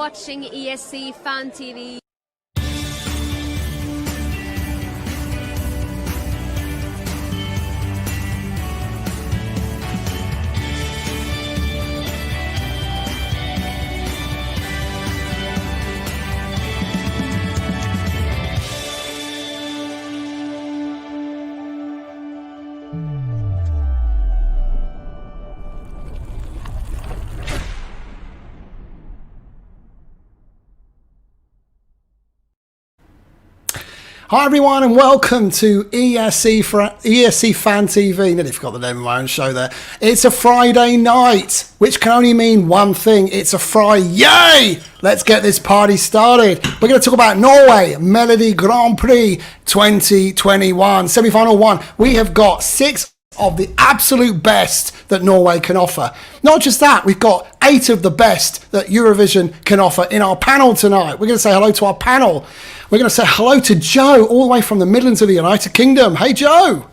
watching ESC Fan TV. Hi everyone and welcome to ESC Fan TV. Nearly forgot the name of my own show there. It's a Friday night, which can only mean one thing. It's a Yay! Let's get this party started. We're going to talk about Norway Melodi Grand Prix 2021, semi-final one. We have got 6 of the absolute best that Norway can offer. Not just that, we've got 8 of the best that Eurovision can offer in our panel tonight. We're going to say hello to our panel. We're going to say hello to Joe, all the way from the Midlands of the United Kingdom. Hey, Joe.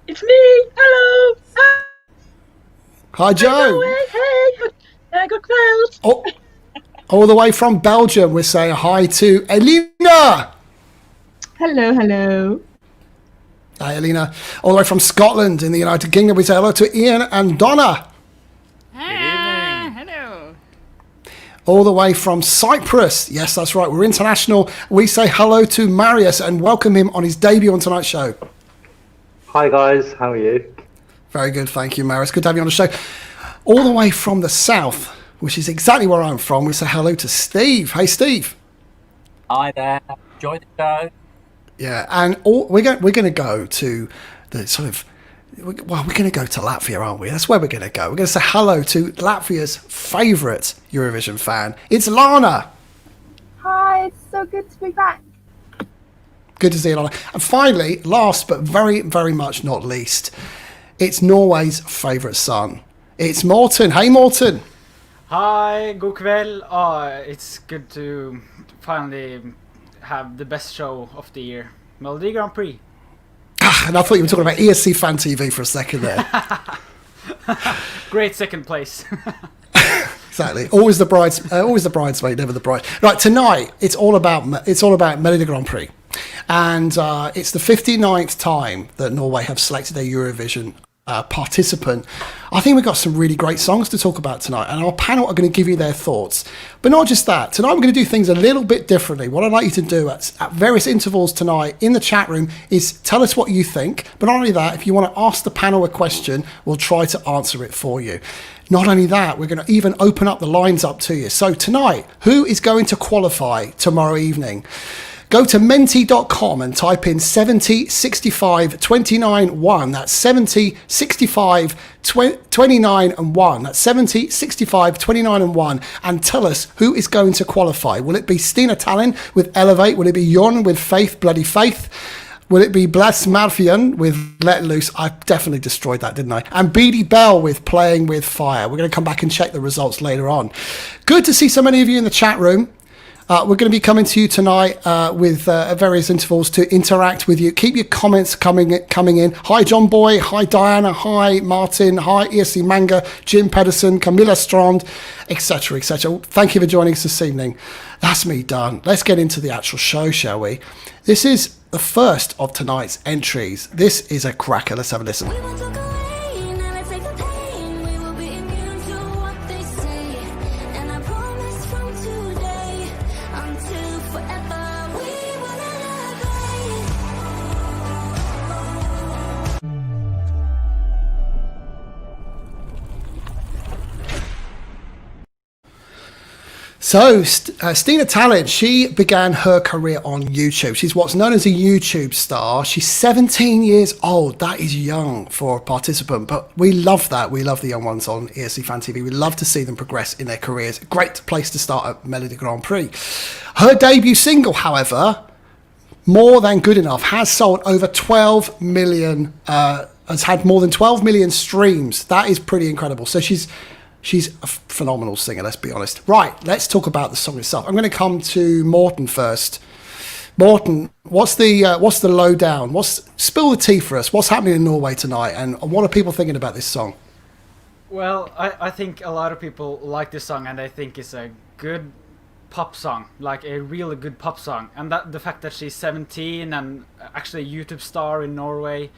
It's me. Hello. Hi, Joe. Hey, good crowd. Oh, all the way from Belgium, we're saying hi to Elena. Hello, hello. Hi, Elena. All the way from Scotland in the United Kingdom, we say hello to Ian and Donna. Hello. All the way from Cyprus. Yes, that's right. We're international. We say hello to Marius and welcome him on his debut on tonight's show. Hi, guys. How are you? Very good. Thank you, Marius. Good to have you on the show. All the way from the south, which is exactly where I'm from, we say hello to Steve. Hey, Steve. Hi there. Enjoy the show. Yeah, and we're going to go to the sort of, we're going to go to Latvia, aren't we? That's where we're going to go. We're going to say hello to Latvia's favourite Eurovision fan. It's Lana. Hi, it's so good to be back. Good to see you, Lana. And finally, last but very, very much not least, it's Norway's favourite son. It's Morten. Hey, Morten. Hi, god kväll. It's good to finally have the best show of the year. Melodi Grand Prix. And I thought you were talking about ESC Fan TV for a second there. Great second place. Exactly. Always the bridesmaid, never the bride. Right, tonight it's all about Melodi Grand Prix, and it's the 59th time that Norway have selected their Eurovision participant. I think we've got some really great songs to talk about tonight, and our panel are going to give you their thoughts. But not just that, tonight we're going to do things a little bit differently. What I'd like you to do at various intervals tonight in the chat room is tell us what you think. But not only that, if you want to ask the panel a question, we'll try to answer it for you. Not only that, we're going to even open up the lines up to you. So tonight, who is going to qualify tomorrow evening? Go to menti.com and type in 70 65 29 1. That's 70 65 29 and 1. That's 70 65 29 and 1. And tell us who is going to qualify. Will it be Stina Talling with Elevate? Will it be Jorn with Faith, Bloody Faith? Will it be Blåsemafian with Let Loose? I definitely destroyed that, didn't I? And Beady Belle with Playing with Fire. We're going to come back and check the results later on. Good to see so many of you in the chat room. We're going to be coming to you tonight with various intervals to interact with you. Keep your comments coming in. Hi, John Boy. Hi, Diana. Hi, Martin. Hi, ESC Manga, Jim Pedersen, Camilla Strand, etc., etc. Thank you for joining us this evening. That's me done. Let's get into the actual show, shall we? This is the first of tonight's entries. This is a cracker. Let's have a listen. So, Stina Talling, she began her career on YouTube. She's what's known as a YouTube star. She's 17 years old. That is young for a participant, but we love that. We love the young ones on ESC Fan TV. We love to see them progress in their careers. Great place to start at Melodi Grand Prix. Her debut single, however, More Than Good Enough, has sold over 12 million, has had more than 12 million streams. That is pretty incredible. So she's a phenomenal singer, let's be honest. Right, let's talk about the song itself. I'm going to come to Morten first. Morten, what's the lowdown? Spill the tea for us. What's happening in Norway tonight, and what are people thinking about this song? Well, I think a lot of people like this song, and I think it's a good pop song, like a really good pop song. And that the fact that she's 17 and actually a YouTube star in Norway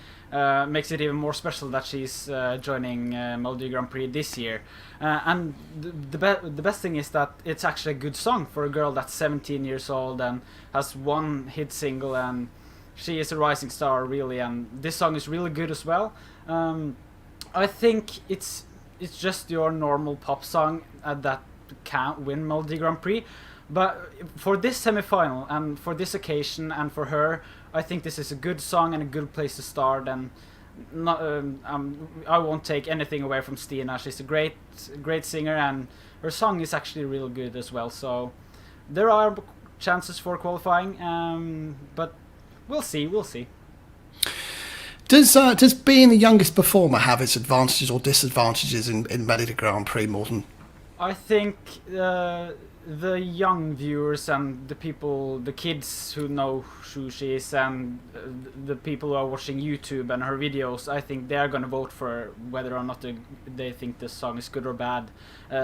makes it even more special that she's joining Melodi Grand Prix this year. And the best thing is that it's actually a good song for a girl that's 17 years old and has one hit single, and she is a rising star, really. And this song is really good as well. I think it's just your normal pop song that can't win Melodi Grand Prix. But for this semi-final and for this occasion and for her, I think this is a good song and a good place to start. And not, I won't take anything away from Stina. She's a great singer, and her song is actually really good as well. So there are chances for qualifying, but we'll see. Does being the youngest performer have its advantages or disadvantages in Melodi Grand Prix, Morten? I think the young viewers and the kids who know who she is, and the people who are watching YouTube and her videos, I think they are going to vote for her whether or not they think the song is good or bad.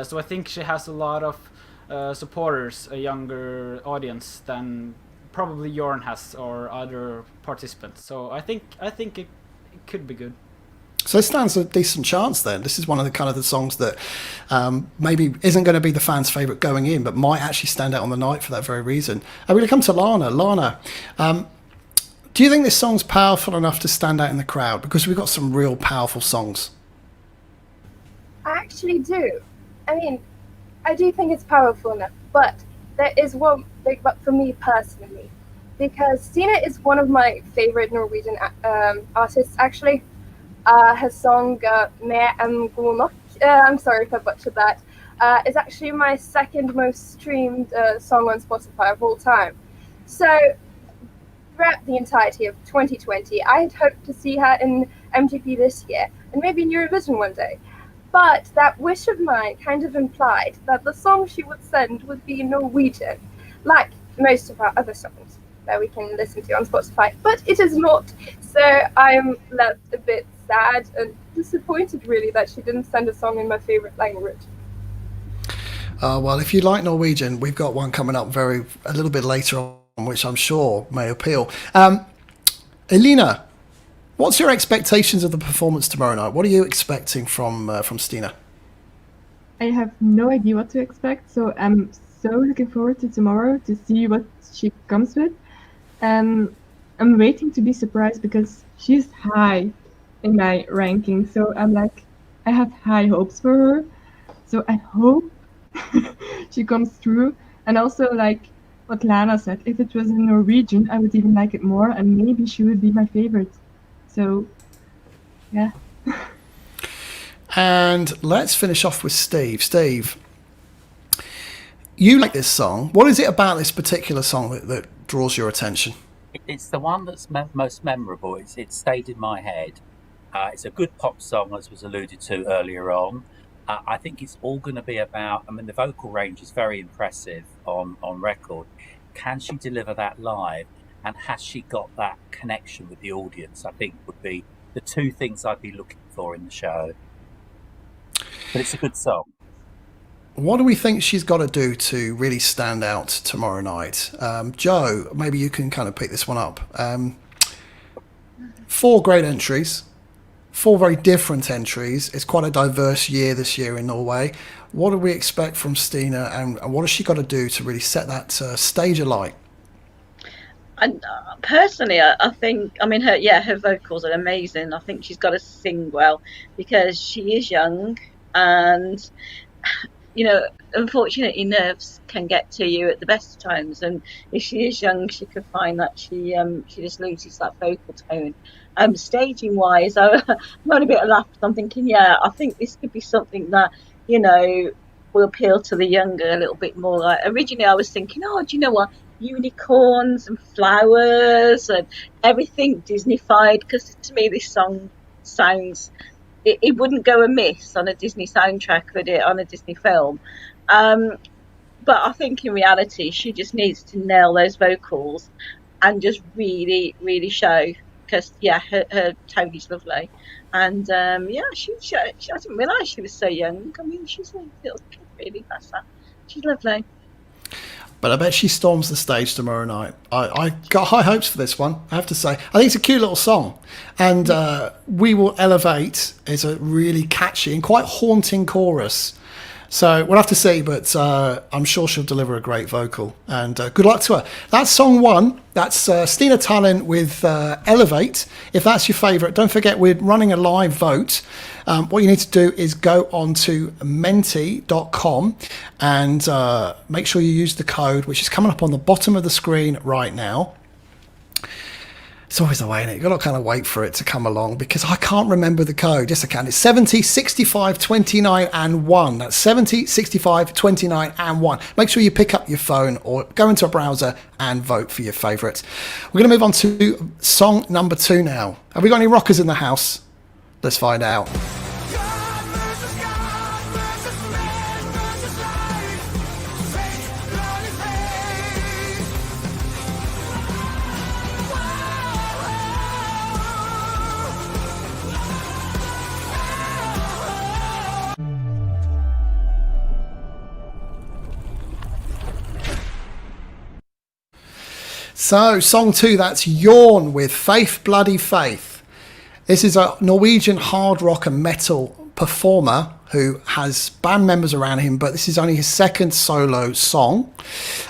So I think she has a lot of supporters, a younger audience than probably Jorn has or other participants. So I think it could be good. So it stands a decent chance then. This is one of the songs that maybe isn't going to be the fans' favourite going in, but might actually stand out on the night for that very reason. I'm going to come to Lana. Lana, do you think this song's powerful enough to stand out in the crowd? Because we've got some real powerful songs. I actually do. I mean, I do think it's powerful enough, but there is one big but for me personally, because Stina is one of my favorite Norwegian artists, actually. Her song Mer enn god nok, I'm sorry if I butchered that, is actually my second most streamed song on Spotify of all time. So throughout the entirety of 2020, I had hoped to see her in MGP this year, and maybe in Eurovision one day. But that wish of mine kind of implied that the song she would send would be Norwegian, like most of our other songs that we can listen to on Spotify. But it is not, so I'm left a bit sad and disappointed, really, that she didn't send a song in my favorite language. Well, if you like Norwegian, we've got one coming up a little bit later on, which I'm sure may appeal. Elina, what's your expectations of the performance tomorrow night? What are you expecting from Stina? I have no idea what to expect, so I'm so looking forward to tomorrow to see what she comes with. I'm waiting to be surprised because she's high in my ranking, so I have high hopes for her. So I hope she comes through. And also, like what Lana said, if it was in Norwegian, I would even like it more, and maybe she would be my favorite. So, yeah. And let's finish off with Steve. Steve, you like this song. What is it about this particular song that draws your attention? It's the one that's most memorable. It stayed in my head. It's a good pop song, as was alluded to earlier on. I think it's all going to be about, the vocal range is very impressive on record. Can she deliver that live? And has she got that connection with the audience? I think would be the two things I'd be looking for in the show. But it's a good song. What do we think she's got to do to really stand out tomorrow night? Joe, maybe you can kind of pick this one up. 4 great entries, 4 very different entries. It's quite a diverse year this year in Norway. What do we expect from Stina, and what has she got to do to really set that stage alight? And personally, I think, her vocals are amazing. I think she's got to sing well because she is young, and unfortunately, nerves can get to you at the best of times. And if she is young, she could find that she just loses that vocal tone. Staging wise, I'm on a bit of laugh. I'm thinking, I think this could be something that will appeal to the younger a little bit more. Like, originally, I was thinking, do you know what? Unicorns and flowers and everything Disneyfied, because to me this song sounds, it wouldn't go amiss on a Disney soundtrack, would it, on a Disney film? But I think in reality she just needs to nail those vocals and just really, really show because yeah, her tone is lovely, and yeah, I didn't realise she was so young. I mean, she's a little kid, really. That's that. She's lovely. But I bet she storms the stage tomorrow night. I got high hopes for this one, I have to say. I think it's a cute little song. And We Will Elevate is a really catchy and quite haunting chorus. So we'll have to see, but I'm sure she'll deliver a great vocal. And good luck to her. That's song one. That's Stina Talling with Elevate. If that's your favourite, don't forget we're running a live vote. What you need to do is go on to menti.com and make sure you use the code, which is coming up on the bottom of the screen right now. It's always the way, isn't it? You've got to kind of wait for it to come along because I can't remember the code. Yes, I can. It's 70, 65, 29 and 1. That's 70, 65, 29 and 1. Make sure you pick up your phone or go into a browser and vote for your favourites. We're going to move on to song number 2 now. Have we got any rockers in the house? Let's find out. So, song 2, that's Jorn with Faith Bloody Faith. This is a Norwegian hard rock and metal performer who has band members around him, but this is only his second solo song.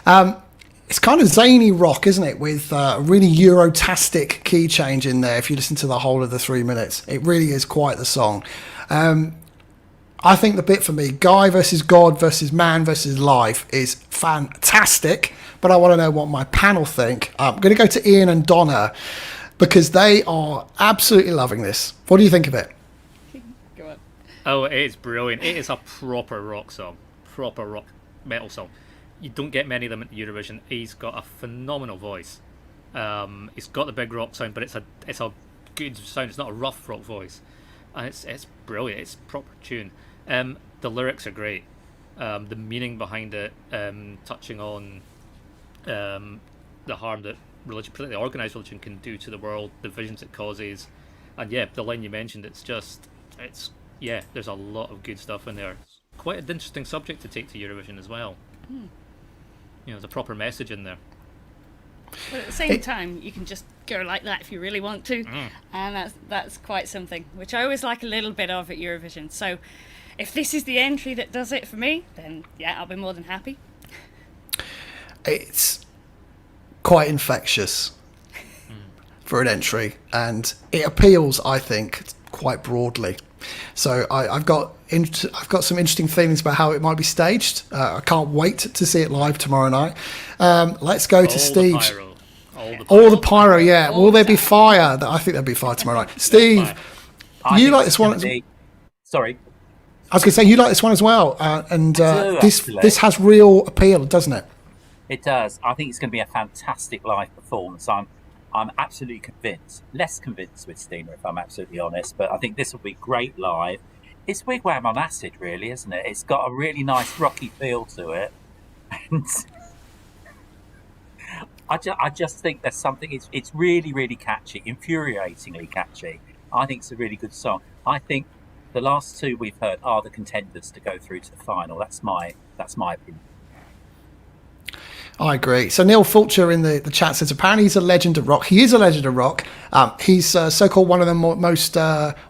It's kind of zany rock, isn't it? With a really Eurotastic key change in there if you listen to the whole of the 3 minutes. It really is quite the song. I think the bit for me, Guy versus God versus Man versus Life, is fantastic. But I want to know what my panel think. I'm going to go to Ian and Donna because they are absolutely loving this. What do you think of it? Go on. Oh, it is brilliant. It is a proper rock song. Proper rock metal song. You don't get many of them at Eurovision. He's got a phenomenal voice. He's got the big rock sound, but it's a good sound. It's not a rough rock voice. And it's brilliant. It's a proper tune. The lyrics are great. The meaning behind it, touching on the harm that religion, particularly organised religion, can do to the world, the divisions it causes, and yeah, the line you mentioned, there's a lot of good stuff in there. It's quite an interesting subject to take to Eurovision as well. You know, there's a proper message in there. But at the same time, you can just go like that if you really want to, and that's quite something, which I always like a little bit of at Eurovision. So if this is the entry that does it for me, then yeah, I'll be more than happy. It's quite infectious for an entry, and it appeals, I think, quite broadly. So I've got some interesting feelings about how it might be staged. I can't wait to see it live tomorrow night. Let's go to Steve. All the pyro, yeah. Will there be fire? I think there'll be fire tomorrow night. Steve, you like this one? Sorry. I was going to say you like this one as well, and this has real appeal, doesn't it? It does. I think it's going to be a fantastic live performance. I'm absolutely convinced. Less convinced with Stina, if I'm absolutely honest. But I think this will be great live. It's Wigwam on acid, really, isn't it? It's got a really nice rocky feel to it, and I just think there's something. It's really, really catchy, infuriatingly catchy. I think it's a really good song. I think the last two we've heard are the contenders to go through to the final. That's my opinion. I agree. So Neil Fulcher in the chat says apparently he's a legend of rock. He is a legend of rock. He's so-called one of the most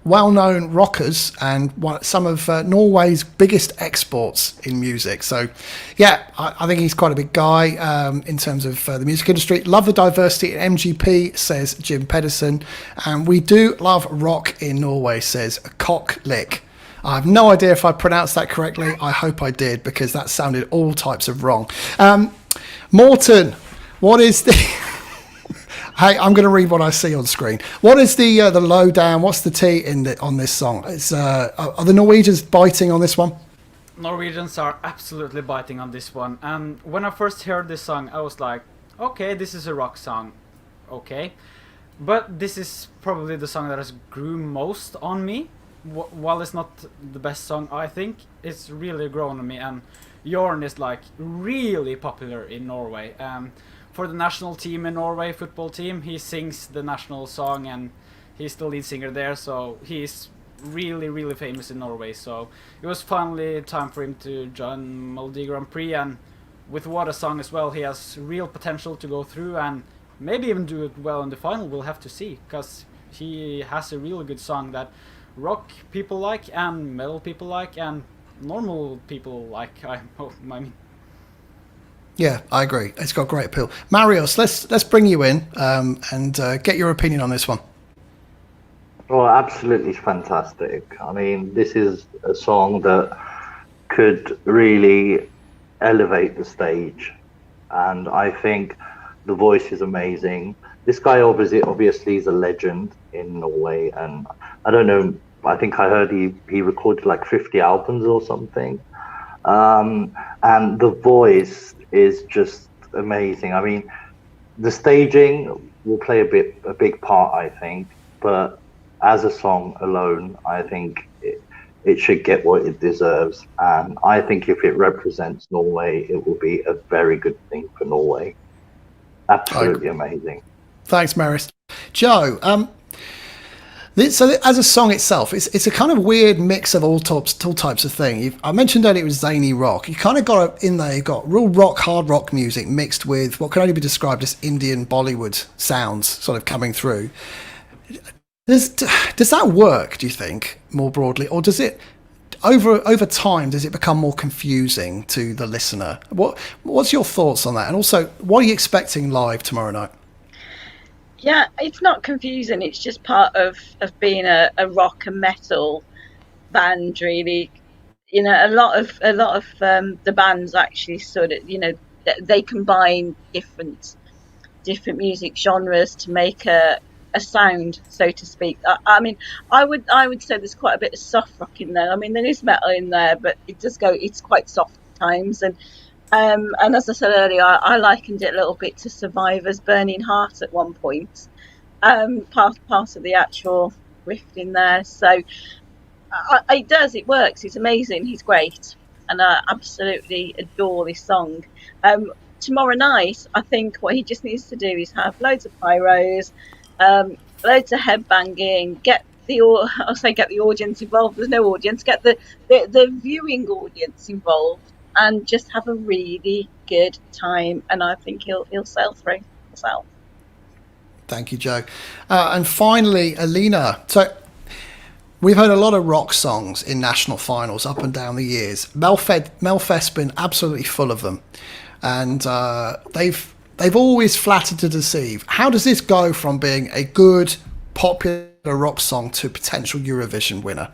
well-known rockers and some of Norway's biggest exports in music. So, yeah, I think he's quite a big guy in terms of the music industry. Love the diversity in MGP, says Jim Pedersen. And we do love rock in Norway, says Cock Lick. I have no idea if I pronounced that correctly. I hope I did, because that sounded all types of wrong. Morton, what is the... Hey, I'm going to read what I see on screen. What is the lowdown? What's the tea on this song? Are the Norwegians biting on this one? Norwegians are absolutely biting on this one. And when I first heard this song, I was like, okay, this is a rock song. Okay. But this is probably the song that has grew most on me. While it's not the best song, I think, it's really grown on me. And Jorn is like really popular in Norway. for the national team in Norway, football team. He sings the national song and he's the lead singer there, so he's really, really famous in Norway. So it was finally time for him to join Melodi Grand Prix, and with What a Song as well, he has real potential to go through and maybe even do it well in the final. We'll have to see, because he has a really good song that rock people like and metal people like and normal people like. I mean. Yeah, I agree. It's got great appeal. Marius, let's bring you in and get your opinion on this one. Well, absolutely fantastic. I mean, this is a song that could really elevate the stage, and I think the voice is amazing. This guy obviously is a legend in Norway, and I don't know, I think I heard he recorded like 50 albums or something. And the voice is just amazing. I mean, the staging will play a big part, I think, but as a song alone, I think it should get what it deserves. And I think if it represents Norway, it will be a very good thing for Norway. Absolutely amazing. Thanks, Marius. Joe, so as a song itself, it's a kind of weird mix of all types of thing. I mentioned earlier it was zany rock. You kind of got in there, you've got real rock, hard rock music mixed with what can only be described as Indian Bollywood sounds sort of coming through. Does that work, do you think, more broadly, or does it over time does it become more confusing to the listener? What's your thoughts on that? And also, what are you expecting live tomorrow night? Yeah, it's not confusing. It's just part of being a rock and metal band, really. You know, a lot of the bands actually sort of, you know, they combine different music genres to make a sound, so to speak. I mean, I would say there's quite a bit of soft rock in there. I mean, there is metal in there, but it's quite soft at times. And as I said earlier, I likened it a little bit to Survivor's Burning Heart at one point. Part of the actual riff in there. So it works. It's amazing. He's great. And I absolutely adore this song. Tomorrow night, I think what he just needs to do is have loads of pyros, loads of headbanging, get the audience involved. There's no audience. Get the viewing audience involved. And just have a really good time, and I think he'll sail through himself. Thank you, Joe. And finally, Alina. So we've heard a lot of rock songs in national finals up and down the years. Melfest's been absolutely full of them, and they've always flattered to deceive. How does this go from being a good, popular rock song to potential Eurovision winner?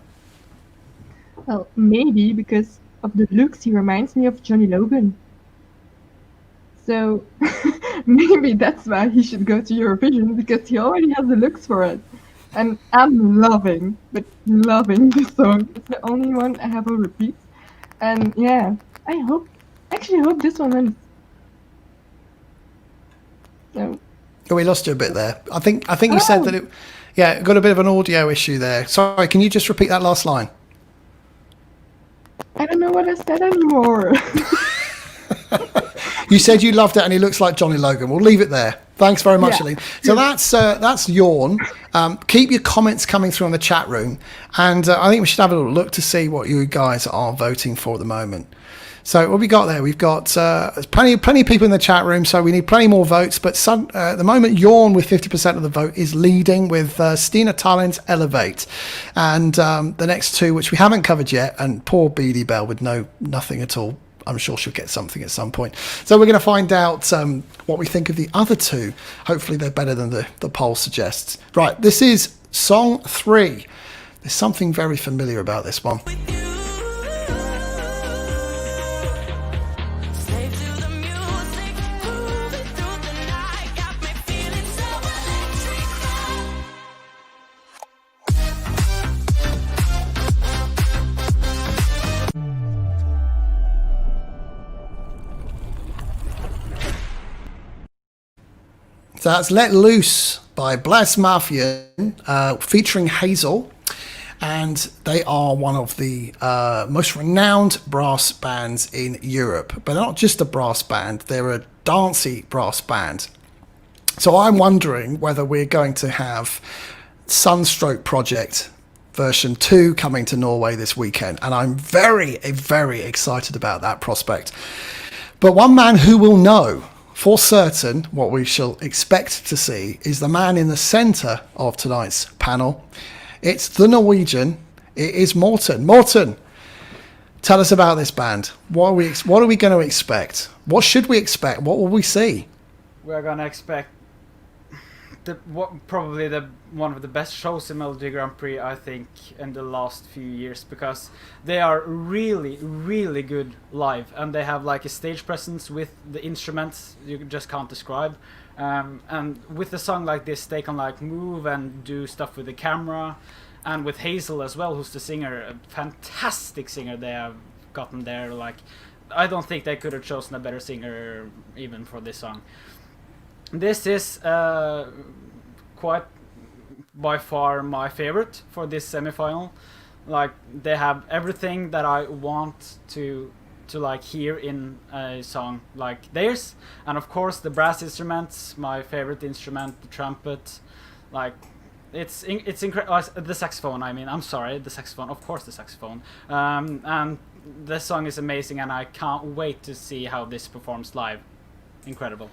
Well, maybe because of the looks, he reminds me of Johnny Logan. So maybe that's why he should go to Eurovision, because he already has the looks for it. And I'm loving this song. It's the only one I have on repeat. And yeah, I hope this one wins. So. Oh, we lost you a bit there. I think you said that it. Yeah, got a bit of an audio issue there. Sorry, can you just repeat that last line? I don't know what I said anymore. You said you loved it and he looks like Johnny Logan. We'll leave it there. Thanks very much, Aline. So that's Jorn. Keep your comments coming through on the chat room. And I think we should have a little look to see what you guys are voting for at the moment. So what we got there? We've got plenty of people in the chat room, so we need plenty more votes. But at the moment, Jorn with 50% of the vote is leading with Stina Talling's Elevate. And the next two, which we haven't covered yet, and poor Beady Belle with nothing at all. I'm sure she'll get something at some point. So we're going to find out what we think of the other two. Hopefully they're better than the poll suggests. Right, this is song 3. There's something very familiar about this one. So that's Let Loose by Blasemafia, featuring Hazel, and they are one of the most renowned brass bands in Europe. But they're not just a brass band, they're a dancey brass band. So I'm wondering whether we're going to have Sunstroke Project version 2 coming to Norway this weekend, and I'm very, very excited about that prospect. But one man who will know for certain what we shall expect to see is the man in the centre of tonight's panel. It's the Norwegian. It is Morten. Morten, tell us about this band. What are we going to expect? What should we expect? What will we see? We're gonna expect probably one of the best shows in Melodi Grand Prix, I think, in the last few years, because they are really, really good live, and they have like a stage presence with the instruments you just can't describe. And with a song like this, they can like move and do stuff with the camera, and with Hazel as well, who's the singer, a fantastic singer they have gotten there. Like, I don't think they could have chosen a better singer even for this song. This is quite by far my favorite for this semi-final. Like, they have everything that I want to like hear in a song like theirs, and of course the brass instruments, my favorite instrument, the trumpet. Like, it's incredible. The saxophone, I mean, I'm sorry, the saxophone, of course the saxophone. And this song is amazing, and I can't wait to see how this performs live. Incredible.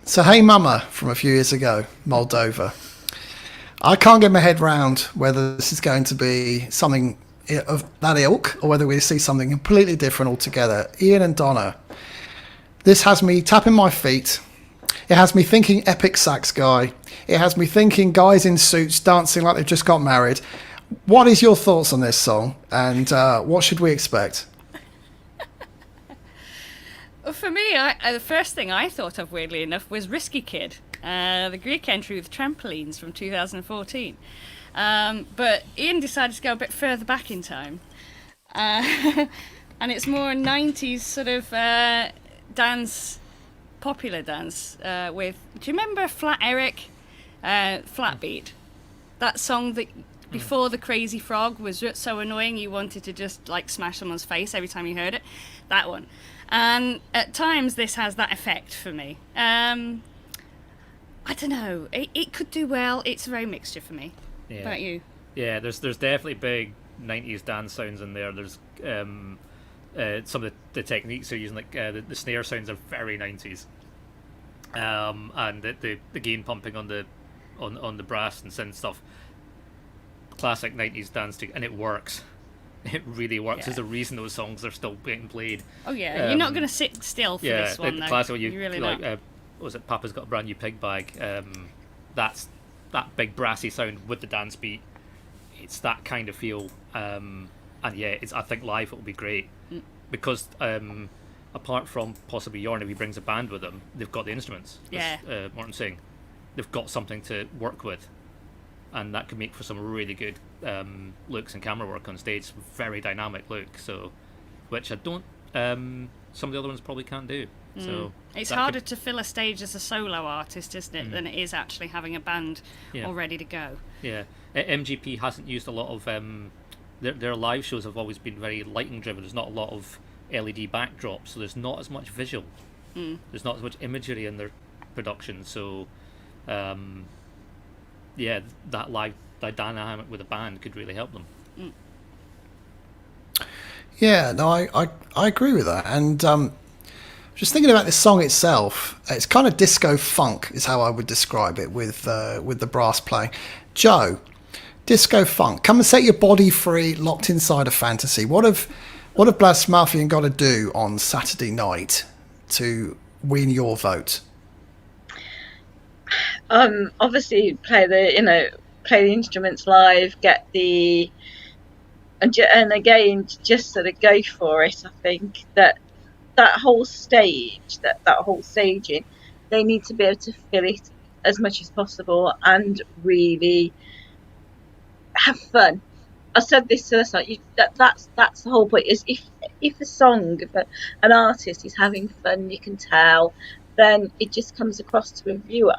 So Hey Mama from a few years ago, Moldova. I can't get my head round whether this is going to be something of that ilk or whether we see something completely different altogether. Ian and Donna, this has me tapping my feet. It has me thinking epic sax guy. It has me thinking guys in suits dancing like they've just got married. What is your thoughts on this song, and what should we expect? Well, for me, the first thing I thought of, weirdly enough, was Risky Kid, the Greek entry with trampolines from 2014. But Ian decided to go a bit further back in time. And it's more 90s sort of dance, popular dance, with... Do you remember Flat Eric, Flat Beat? That song that before the Crazy Frog was so annoying you wanted to just like smash someone's face every time you heard it? That one. And at times this has that effect for me. I don't know. It could do well. It's a very mixture for me. Yeah. About you? Yeah, there's definitely big 90s dance sounds in there. There's some of the techniques they're using, like the snare sounds are very 90s. And the gain pumping on the brass and synth stuff. Classic 90s dance, and it works. It really works. Yeah. There's a reason those songs are still being played. Oh yeah, you're not going to sit still for this one, though. Classic, you really like, not. what was it? Papa's Got a Brand New Pig Bag. That's that big brassy sound with the dance beat. It's that kind of feel, and yeah, I think live it will be great because apart from possibly Jorn, if he brings a band with him, they've got the instruments. Yeah. Morten's saying they've got something to work with. And that could make for some really good looks and camera work on stage. Very dynamic look, so which I don't. Some of the other ones probably can't do. So it's harder to fill a stage as a solo artist, isn't it, than it is actually having a band all ready to go. Yeah, MGP hasn't used a lot of their live shows have always been very lighting driven. There's not a lot of LED backdrops, so there's not as much visual. There's not as much imagery in their production, so. Yeah, that dynamic with a band could really help them. Yeah, no, I agree with that. And just thinking about this song itself, it's kind of disco funk is how I would describe it with the brass playing. Joe, disco funk. Come and set your body free, locked inside a fantasy. What have Blasemafia got to do on Saturday night to win your vote? Obviously play the instruments live, get the and again just sort of go for it. I think that whole stage, that whole staging, they need to be able to fill it as much as possible and really have fun. I said this to us, like that's the whole point. Is if a song, if an artist is having fun, you can tell, then it just comes across to a viewer.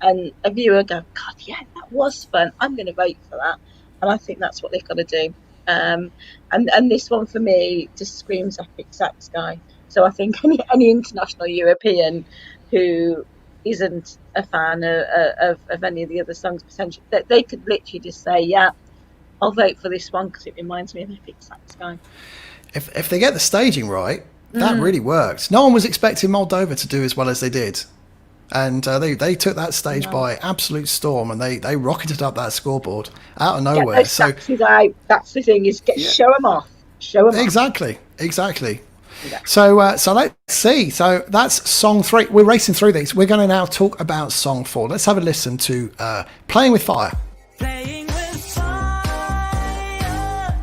And a viewer go, God, yeah, that was fun. I'm going to vote for that. And I think that's what they've got to do. And this one for me just screams epic sax guy. So I think any international European who isn't a fan of any of the other songs, potentially, that they could literally just say, yeah, I'll vote for this one because it reminds me of Epic Sax Sky. If they get the staging right, that really worked. No one was expecting Moldova to do as well as they did. And they took that stage by absolute storm, and they rocketed up that scoreboard out of nowhere. Get those taxis out. That's the thing, is show them off. Show them off. Exactly. So let's see. So that's song 3. We're racing through these. We're going to now talk about song 4. Let's have a listen to Playing with Fire. Playing with fire,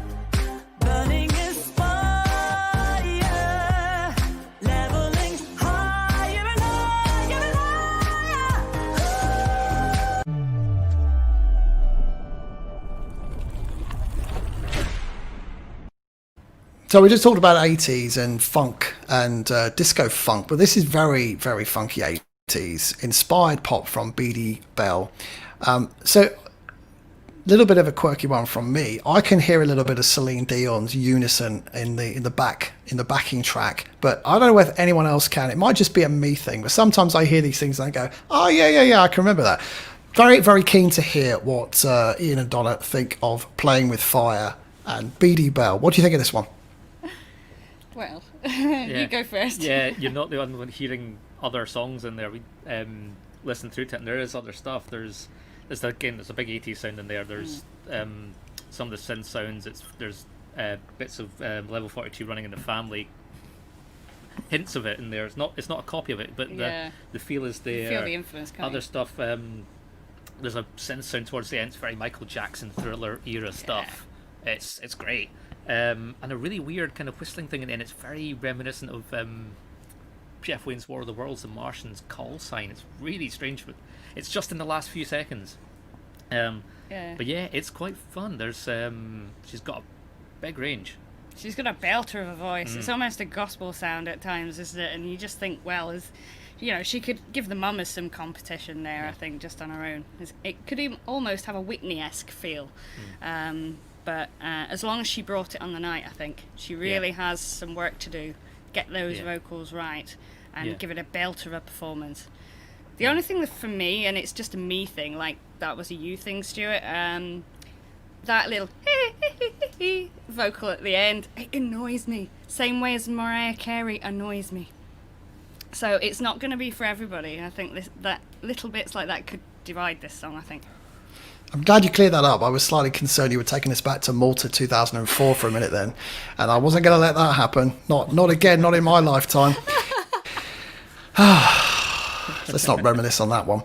burning is fire, leveling higher and higher and higher. So we just talked about 80s and funk and disco funk, but this is very, very funky 80s, inspired pop from Beady Belle. So a little bit of a quirky one from me. I can hear a little bit of Celine Dion's Unison in the backing track, but I don't know whether anyone else can. It might just be a me thing, but sometimes I hear these things and I go, oh yeah, I can remember that. Very, very keen to hear what Ian and Donna think of Playing with Fire and Beady Belle. What do you think of this one? Well, you go first. Yeah, you're not the only one hearing other songs in there. We listen through to it, and there is other stuff. There's a big 80s sound in there. There's some of the synth sounds. There's bits of Level 42 running in the family. Hints of it in there. It's not a copy of it, but the feel is there. You feel the influence coming. Other stuff. There's a synth sound towards the end. It's very Michael Jackson Thriller era stuff. It's great. And a really weird kind of whistling thing, and it's very reminiscent of Jeff Wayne's War of the Worlds, The Martian's call sign. It's really strange, but it's just in the last few seconds. But yeah, it's quite fun. There's she's got a big range. She's got a belter of a voice. It's almost a gospel sound at times, isn't it? And you just think, well, she could give the Mamas some competition there. I think just on her own, it could even almost have a Whitney-esque feel. But as long as she brought it on the night, I think she really has some work to do, get those vocals right, and give it a belter of a performance. The only thing that for me, and it's just a me thing, like that was a you thing, Stuart, that little vocal at the end, it annoys me. Same way as Mariah Carey annoys me. So it's not going to be for everybody. I think that little bits like that could divide this song, I think. I'm glad you cleared that up. I was slightly concerned you were taking us back to Malta 2004 for a minute then, and I wasn't going to let that happen. Not again, not in my lifetime. Let's not reminisce on that one.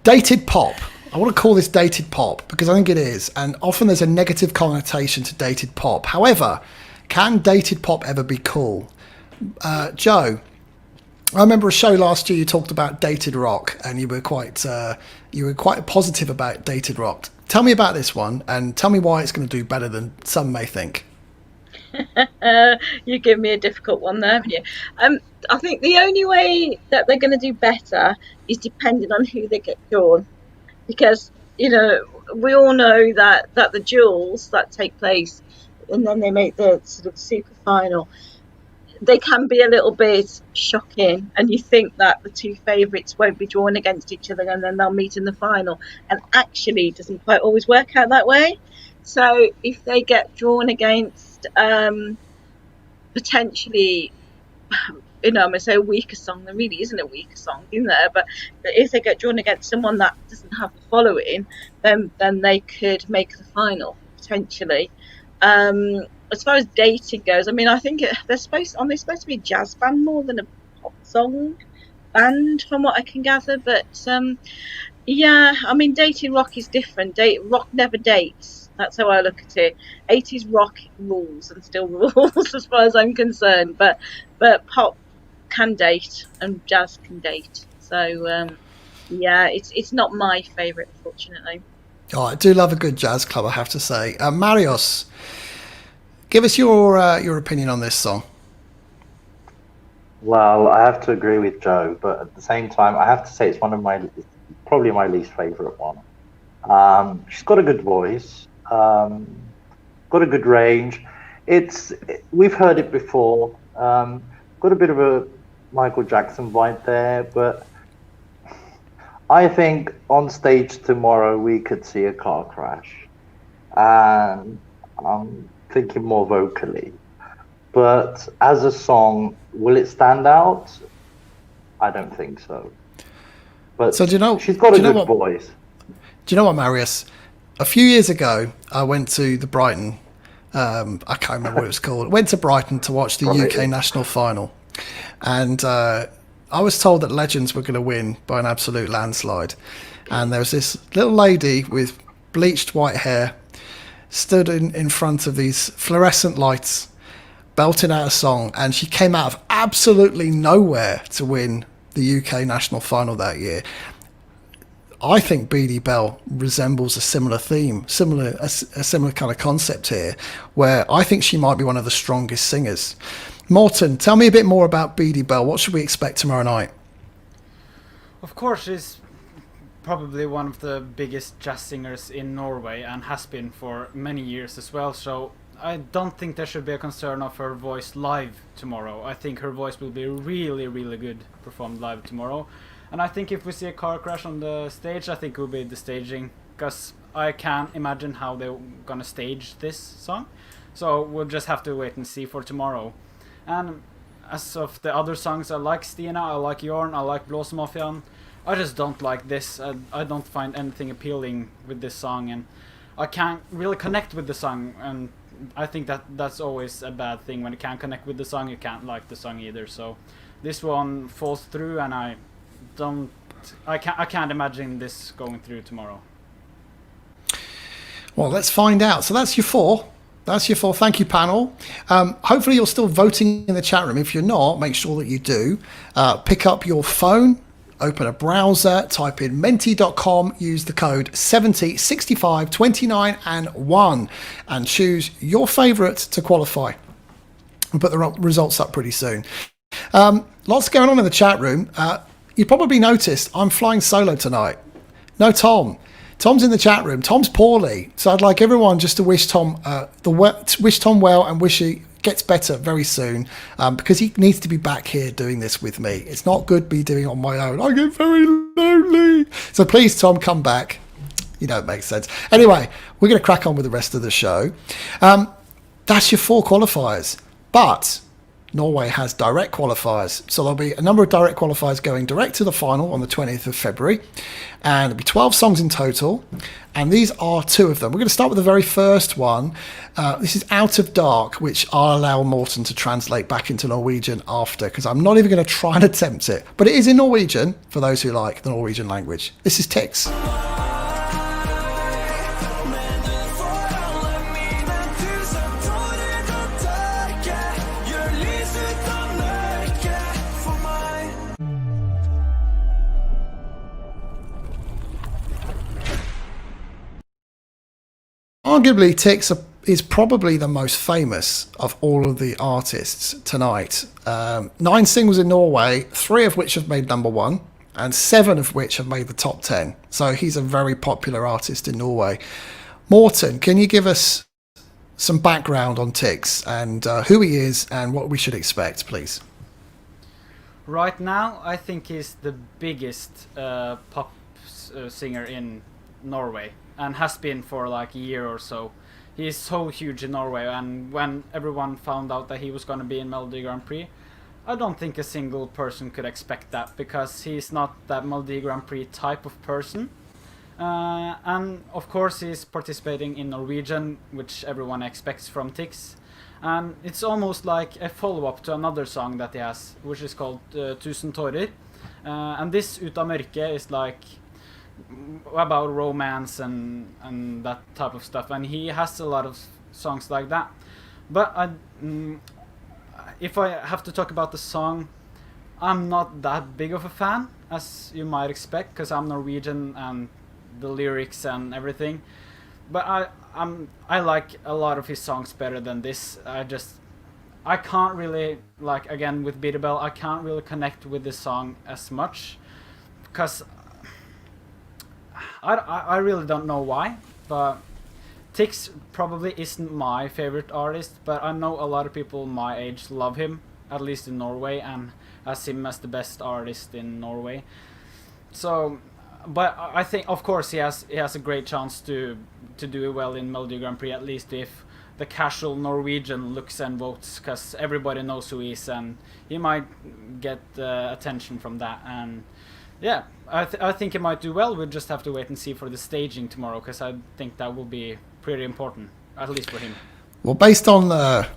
Dated pop. I want to call this dated pop because I think it is, and often there's a negative connotation to dated pop. However, can dated pop ever be cool? Joe, I remember a show last year you talked about dated rock, and you were quite positive about dated rock. Tell me about this one, and tell me why it's going to do better than some may think. You give me a difficult one there, haven't you? I think the only way that they're going to do better is depending on who they get drawn, because we all know that the duels that take place and then they make the sort of super final, they can be a little bit shocking, and you think that the two favourites won't be drawn against each other and then they'll meet in the final, and actually it doesn't quite always work out that way. So if they get drawn against potentially, I'm going to say a weaker song, there really isn't a weaker song in there, but if they get drawn against someone that doesn't have the following, then they could make the final potentially. As far as dating goes, I mean, I think they're supposed to be a jazz band more than a pop song band, from what I can gather. But yeah, I mean, dating rock is different. Rock never dates. That's how I look at it. 80s rock rules and still rules as far as I'm concerned. But pop can date and jazz can date. So yeah, it's not my favourite, unfortunately. Oh, I do love a good jazz club, I have to say. Marios, give us your opinion on this song. Well, I have to agree with Joe, but at the same time, I have to say it's probably my least favourite one. She's got a good voice, got a good range. we've heard it before. Got a bit of a Michael Jackson vibe there, but I think on stage tomorrow we could see a car crash, and I'm thinking more vocally. But as a song, will it stand out? I don't think so. But So do you know? she's got do a you know good what? voice. Do you know what, Marius? A few years ago, I went to the Brighton. I can't remember what it was called. Went to Brighton to watch the UK national final, and I was told that Legends were going to win by an absolute landslide. And there was this little lady with bleached white hair, stood in front of these fluorescent lights, belting out a song, and she came out of absolutely nowhere to win the UK national final that year. I think Beady Belle resembles a similar theme, a similar kind of concept here, where I think she might be one of the strongest singers. Morten, tell me a bit more about Beady Belle. What should we expect tomorrow night? Of course, she's probably one of the biggest jazz singers in Norway and has been for many years as well. So I don't think there should be a concern of her voice live tomorrow. I think her voice will be really, really good performed live tomorrow. And I think if we see a car crash on the stage, I think it will be the staging, because I can't imagine how they're gonna stage this song. So we'll just have to wait and see for tomorrow. And as of the other songs, I like Stina, I like Jorn, I like Blåsemafian. I just don't like this. I don't find anything appealing with this song, and I can't really connect with the song. And I think that's always a bad thing. When you can't connect with the song, you can't like the song either. So this one falls through, and I can't imagine this going through tomorrow. Well, let's find out. So that's your four. Thank you, panel. Hopefully you're still voting in the chat room. If you're not, make sure that you do. Pick up your phone, open a browser, type in menti.com, use the code 70 65 29 and 1, and choose your favourite to qualify. We'll put the results up pretty soon. Lots going on in the chat room. You probably noticed I'm flying solo tonight. No Tom. Tom's in the chat room. Tom's poorly, so I'd like everyone just to wish Tom well and wish he gets better very soon, because he needs to be back here doing this with me. It's not good be doing it on my own. I get very lonely. So please, Tom, come back. You know, it makes sense. Anyway, we're going to crack on with the rest of the show. That's your 4 qualifiers, but Norway has direct qualifiers. So there'll be a number of direct qualifiers going direct to the final on the 20th of February. And there'll be 12 songs in total. And these are 2 of them. We're going to start with the very first one. This is Out of Dark, which I'll allow Morten to translate back into Norwegian after, because I'm not even going to try and attempt it. But it is in Norwegian, for those who like the Norwegian language. This is Tix. Arguably, Tix is probably the most famous of all of the artists tonight. 9 singles in Norway, 3 of which have made number 1, and 7 of which have made the top 10. So he's a very popular artist in Norway. Morten, can you give us some background on Tix and who he is and what we should expect, please? Right now, I think he's the biggest pop singer in Norway, and has been for like a year or so. He's so huge in Norway, and when everyone found out that he was going to be in Melodi Grand Prix, I don't think a single person could expect that, because he's not that Melodi Grand Prix type of person. And of course he's participating in Norwegian, which everyone expects from Tix. And it's almost like a follow-up to another song that he has, which is called Tusen tårer. And this Ut av mørket is like about romance and that type of stuff, and he has a lot of songs like that. But if I have to talk about the song, I'm not that big of a fan, as you might expect, because I'm Norwegian and the lyrics and everything. But I like a lot of his songs better than this. I can't really, like, again with Beady Belle, I can't really connect with this song as much, because I really don't know why, but Tix probably isn't my favorite artist, but I know a lot of people my age love him, at least in Norway, and as him as the best artist in Norway. So, but I think, of course, he has a great chance to do well in Melodi Grand Prix, at least if the casual Norwegian looks and votes, because everybody knows who he is, and he might get attention from that. And yeah, I think he might do well. We'll just have to wait and see for the staging tomorrow, because I think that will be pretty important, at least for him. Well, based on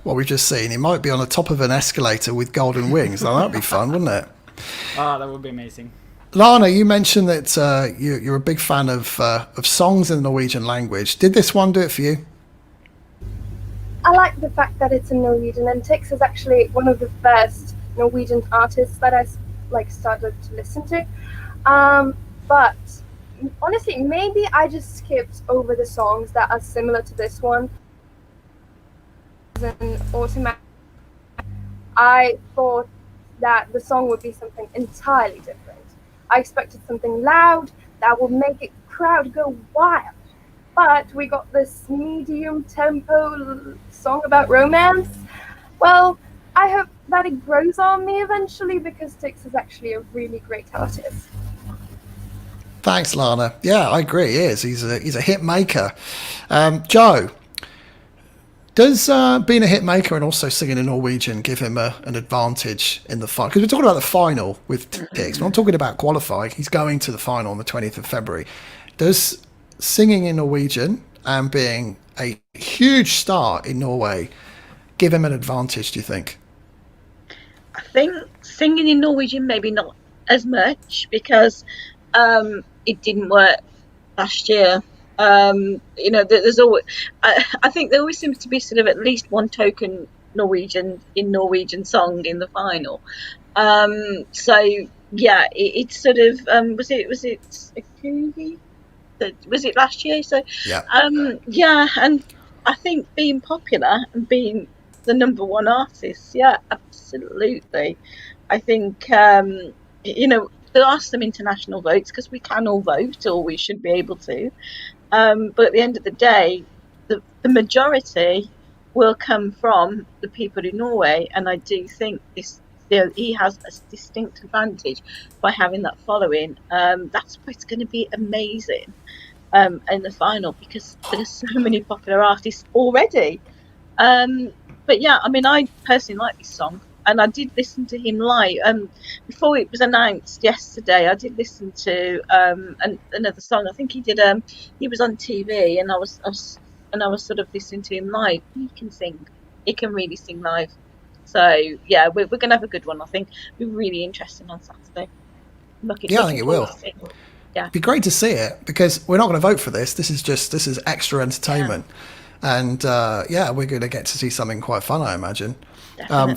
what we've just seen, he might be on the top of an escalator with golden wings. Now, that'd be fun, wouldn't it? Ah, that would be amazing. Lana, you mentioned that you're a big fan of songs in the Norwegian language. Did this one do it for you? I like the fact that it's in Norwegian, and Tix is actually one of the first Norwegian artists that I started to listen to. But honestly, maybe I just skipped over the songs that are similar to this one. I thought that the song would be something entirely different. I expected something loud that would make the crowd go wild. But we got this medium tempo song about romance. Well, I hope that it grows on me eventually, because Tix is actually a really great artist. Thanks, Lana. Yeah, I agree. He is. He's a hit maker. Joe, does being a hit maker and also singing in Norwegian give him an advantage in the final? Because we're talking about the final with Tix. We're not talking about qualifying. He's going to the final on the 20th of February. Does singing in Norwegian and being a huge star in Norway give him an advantage, do you think? I think singing in Norwegian maybe not as much, because it didn't work last year. There's always, I think there always seems to be sort of at least one token Norwegian song in the final. So yeah, it's sort of was it a Kuhi? Was it last year? So yeah, and I think being popular and being the number one artist, yeah, absolutely. I think there are some international votes, because we can all vote, or we should be able to. But at the end of the day, the majority will come from the people in Norway, and I do think he has a distinct advantage by having that following. That's why it's going to be amazing in the final, because there's so many popular artists already. But yeah, I mean, I personally like this song, and I did listen to him live. Before it was announced yesterday, I did listen to another song. I think he did. He was on TV, and I was sort of listening to him live. He can sing. He can really sing live. So yeah, we're going to have a good one. I think it'll be really interesting on Saturday. I think it will. Yeah, it'd be great to see it, because we're not going to vote for this. This is extra entertainment, and we're going to get to see something quite fun, I imagine.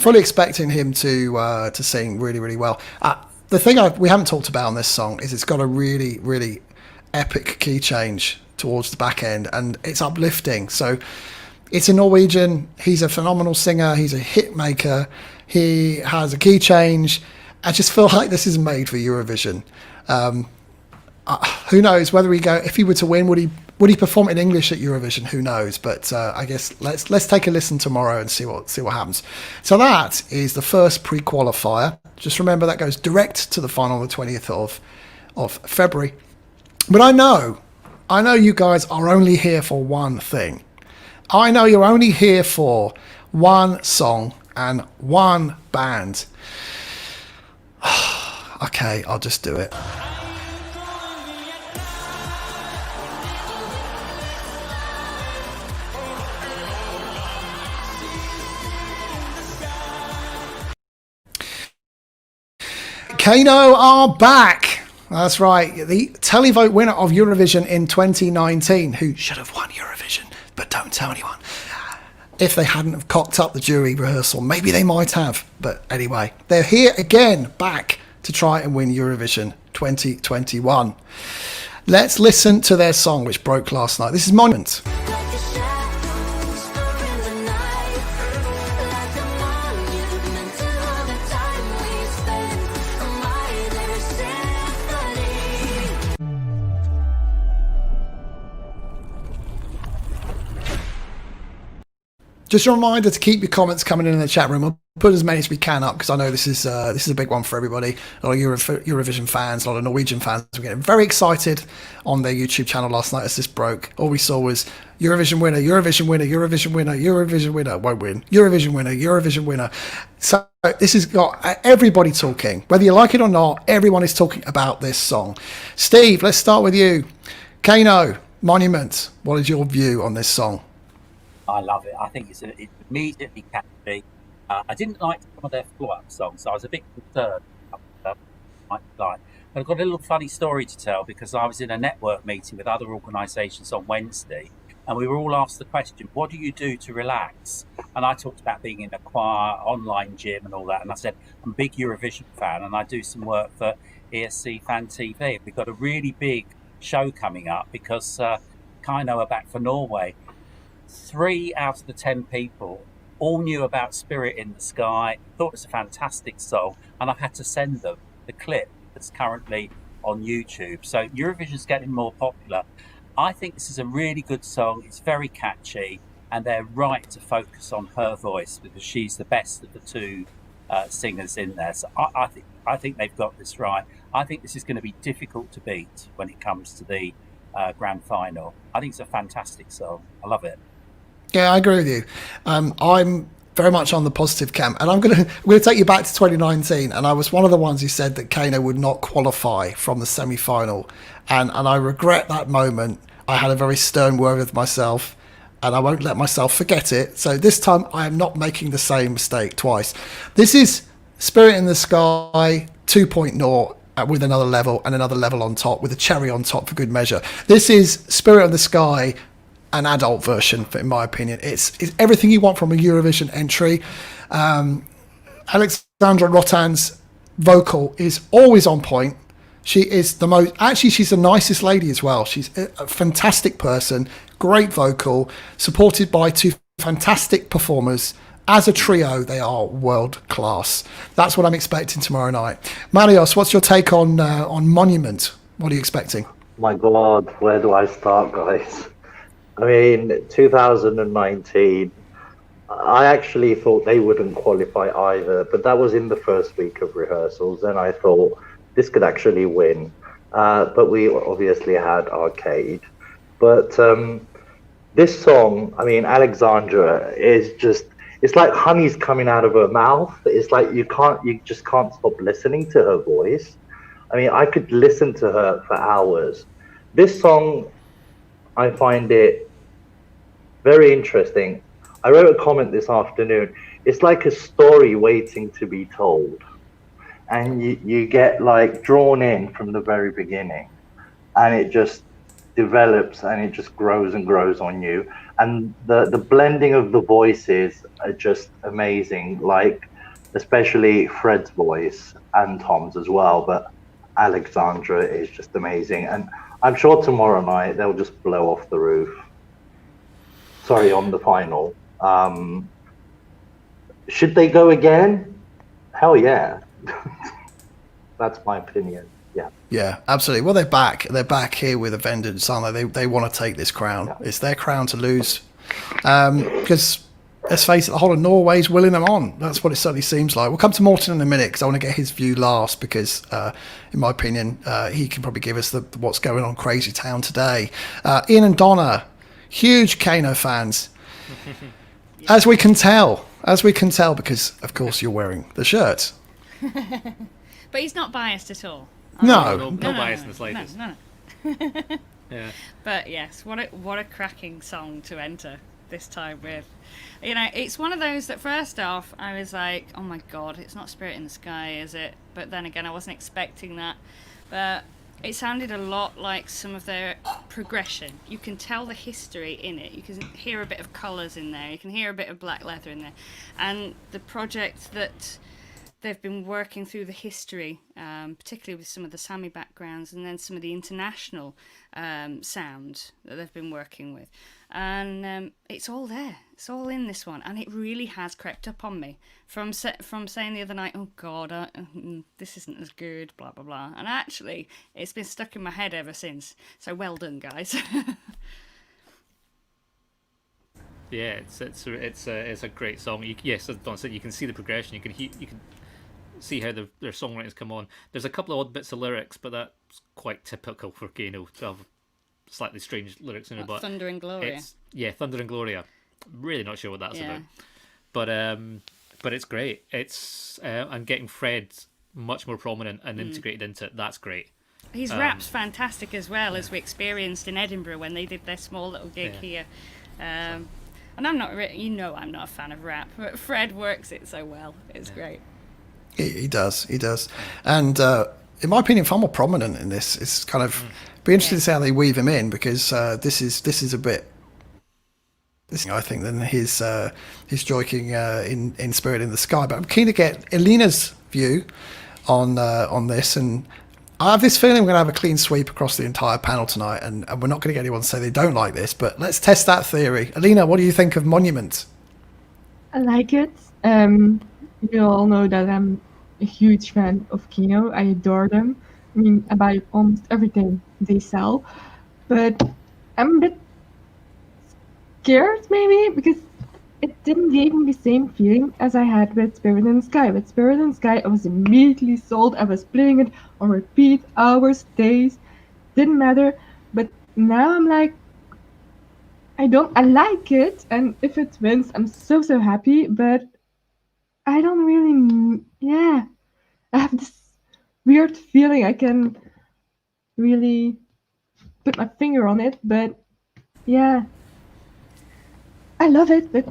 Fully expecting him to sing really, really well. The thing we haven't talked about on this song is it's got a really, really epic key change towards the back end, and it's uplifting. So it's in Norwegian. He's a phenomenal singer. He's a hit maker. He has a key change. I just feel like this is made for Eurovision. Who knows whether if he were to win, would he perform in English at Eurovision? Who knows? But I guess let's take a listen tomorrow and see what happens. So that is the first pre-qualifier. Just remember that goes direct to the final on the 20th of February. But I know you guys are only here for one thing. I know you're only here for one song and one band. Okay, I'll just do it. KEiiNO are back. That's right. The televote winner of Eurovision in 2019, who should have won Eurovision, but don't tell anyone. If they hadn't have cocked up the jury rehearsal, maybe they might have. But anyway, they're here again, back to try and win Eurovision 2021. Let's listen to their song, which broke last night. This is Monument. Just a reminder to keep your comments coming in the chat room. We'll put as many as we can up because I know this is a big one for everybody. A lot of Eurovision fans, a lot of Norwegian fans were getting very excited on their YouTube channel last night as this broke. All we saw was Eurovision winner, Eurovision winner, Eurovision winner, Eurovision winner, won't win, Eurovision winner, Eurovision winner. So this has got everybody talking. Whether you like it or not, everyone is talking about this song. Steve, let's start with you. KEiiNO, Monument, what is your view on this song? I love it. I think it's immediately catchy. I didn't like some of their follow-up songs, so I was a bit concerned. But I've got a little funny story to tell because I was in a network meeting with other organisations on Wednesday, and we were all asked the question, what do you do to relax? And I talked about being in a choir, online gym and all that, and I said, I'm a big Eurovision fan and I do some work for ESC Fan TV. We've got a really big show coming up because KEiiNO are back for Norway. 3 out of the 10 people all knew about Spirit in the Sky, thought it was a fantastic song, and I had to send them the clip that's currently on YouTube. So Eurovision's getting more popular. I think this is a really good song. It's very catchy, and they're right to focus on her voice because she's the best of the two singers in there. So I think they've got this right. I think this is going to be difficult to beat when it comes to the grand final. I think it's a fantastic song. I love it. Yeah, I agree with you. I'm very much on the positive camp, and I'm going to take you back to 2019. And I was one of the ones who said that KEiiNO would not qualify from the semi-final, and I regret that moment. I had a very stern word with myself, and I won't let myself forget it. So this time, I am not making the same mistake twice. This is Spirit in the Sky 2.0. With another level and another level on top, with a cherry on top for good measure. This is Spirit of the Sky, an adult version, in my opinion. It's everything you want from a Eurovision entry. Alexandra Rotan's vocal is always on point. She is the most, actually, she's the nicest lady as well. She's a fantastic person, great vocal, supported by 2 fantastic performers. As a trio, they are world class. That's what I'm expecting tomorrow night. Marios, what's your take on Monument? What are you expecting? My God, where do I start, guys? I mean, 2019, I actually thought they wouldn't qualify either, but that was in the first week of rehearsals, and I thought this could actually win. But we obviously had Arcade. But this song, I mean, Alexandra is just, it's like honey's coming out of her mouth. It's like you just can't stop listening to her voice. I mean, I could listen to her for hours. This song, I find it very interesting. I wrote a comment this afternoon. It's like a story waiting to be told. And you get like drawn in from the very beginning. And it just develops and it just grows and grows on you. And the blending of the voices are just amazing. Like, especially Fred's voice and Tom's as well. But Alexandra is just amazing. And I'm sure tomorrow night they'll just blow off the roof. Sorry, on the final. Should they go again? Hell yeah. That's my opinion. Yeah. Yeah, absolutely. Well, they're back. They're back here with a vengeance, aren't they? They want to take this crown. Yeah. It's their crown to lose. Because, let's face it, the whole of Norway's willing them on. That's what it certainly seems like. We'll come to Morten in a minute because I want to get his view last because, in my opinion, he can probably give us what's going on Crazy Town today. Ian and Donna, huge KEiiNO fans. As we can tell, because, of course, you're wearing the shirt. But he's not biased at all. No bias in the slightest. No. Yeah. But yes, what a cracking song to enter this time with. You know, it's one of those that first off I was like, oh my God, it's not Spirit in the Sky, is it? But then again, I wasn't expecting that. But it sounded a lot like some of their progression. You can tell the history in it. You can hear a bit of colours in there. You can hear a bit of black leather in there. And the project that they've been working through the history, particularly with some of the Sami backgrounds and then some of the international sound that they've been working with. And it's all there. It's all in this one. And it really has crept up on me. From saying the other night, oh God, this isn't as good, blah, blah, blah. And actually, it's been stuck in my head ever since. So well done, guys. Yeah, it's a great song. Yes, as Don said, you can see the progression. You can see how their songwriters come on. There's a couple of odd bits of lyrics, but that's quite typical for KEiiNO to have slightly strange lyrics in it. But Thunder and Gloria. Thunder and Gloria. Really not sure what that's about. But it's great. It's and getting Fred much more prominent and integrated into it. That's great. His rap's fantastic as well, as we experienced in Edinburgh when they did their small little gig here. And I'm not, I'm not a fan of rap, but Fred works it so well. It's great. He does, and in my opinion, far more prominent in this. It's kind of be interesting to see how they weave him in, because this is a bit. I think than his joiking in Spirit in the Sky. But I'm keen to get Elena's view on this, and I have this feeling we're going to have a clean sweep across the entire panel tonight, and we're not going to get anyone to say they don't like this. But let's test that theory. Elena, what do you think of Monument? I like it. You all know that I'm a huge fan of KEiiNO. I adore them. I mean, I buy almost everything they sell. But I'm a bit scared, maybe, because it didn't give me the same feeling as I had with Spirit in the Sky. With Spirit in the Sky, I was immediately sold. I was playing it on repeat, hours, days. Didn't matter. But now I'm like, I like it. And if it wins, I'm so happy. But I don't really, I have this weird feeling I can really put my finger on it, but yeah, I love it, but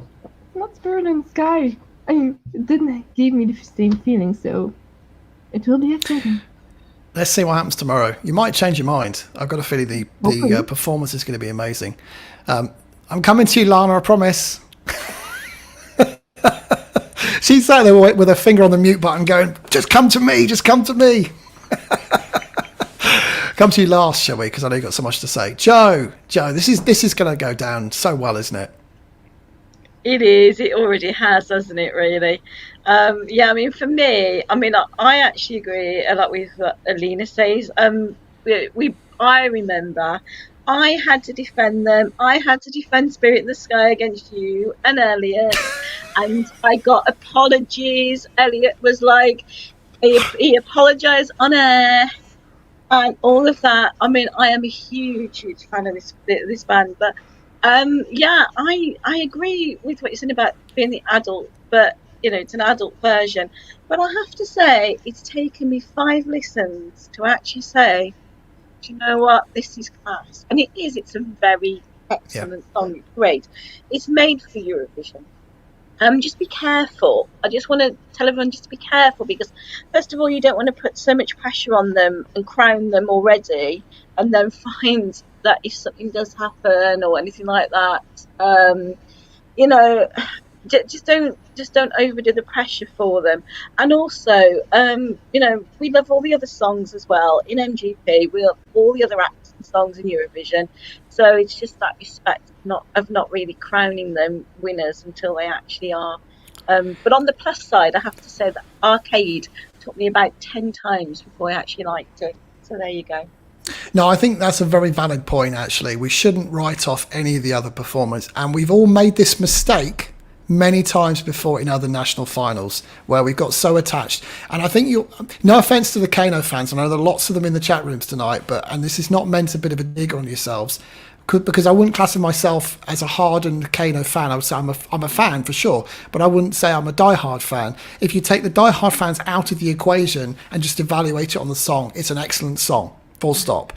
not Spirit in the Sky. I mean, it didn't give me the same feeling, so it will be exciting. Let's see what happens tomorrow. You might change your mind. I've got a feeling the performance is going to be amazing. I'm coming to you, Lana, I promise. She's sat there with her finger on the mute button going, just come to me, just come to me. Come to you last, shall we? Because I know you've got so much to say. Joe, this is going to go down so well, isn't it? It is. It already has, hasn't it, really? I mean, for me, I actually agree a lot with what Alina says. I remember I had to defend them. I had to defend Spirit in the Sky against you and Elliot. And I got apologies. Elliot was like, he apologised on air and all of that. I mean, I am a huge fan of this band. But I agree with what you're saying about being the adult, but it's an adult version. But I have to say, it's taken me 5 listens to actually say, do you know what, this is class. And it is. It's a very excellent song. It's great. It's made for Eurovision. Just be careful. I just want to tell everyone just to be careful, because first of all, you don't want to put so much pressure on them and crown them already, and then find that if something does happen or anything like that, just don't overdo the pressure for them. And also, we love all the other songs as well in MGP. We love all the other acts and songs in Eurovision. So it's just that respect of not really crowning them winners until they actually are. But on the plus side, I have to say that Arcade took me about 10 times before I actually liked it. So there you go. No, I think that's a very valid point, actually. We shouldn't write off any of the other performers. And we've all made this mistake many times before in other national finals, where we've got so attached. And I think no offence to the KEiiNO fans, I know there are lots of them in the chat rooms tonight, and this is not meant a bit of a dig on yourselves, because I wouldn't classify myself as a hardened KEiiNO fan. I would say I'm a fan for sure, but I wouldn't say I'm a diehard fan. If you take the diehard fans out of the equation and just evaluate it on the song, it's an excellent song, full stop.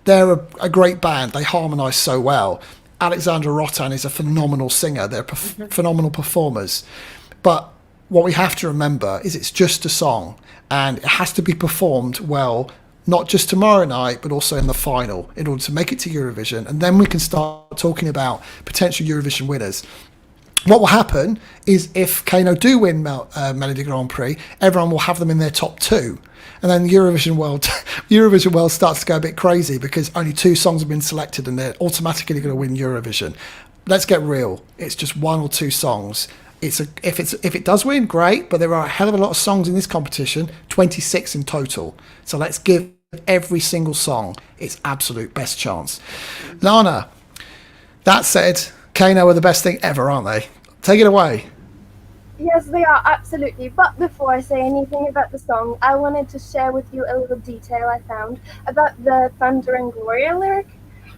They're a great band. They harmonise so well. Alexandra Rotan is a phenomenal singer. They're phenomenal performers. But what we have to remember is it's just a song, and it has to be performed well, not just tomorrow night, but also in the final, in order to make it to Eurovision. And then we can start talking about potential Eurovision winners. What will happen is if KEiiNO do win Melodi Grand Prix, everyone will have them in their top 2. And then Eurovision World starts to go a bit crazy, because only 2 songs have been selected and they're automatically going to win Eurovision. Let's get real. It's just 1 or 2 songs. If it does win, great, but there are a hell of a lot of songs in this competition, 26 in total. So let's give every single song its absolute best chance. Lana, that said, KEiiNO are the best thing ever, aren't they? Take it away. Yes, they are, absolutely. But before I say anything about the song, I wanted to share with you a little detail I found about the Thunder and Gloria lyric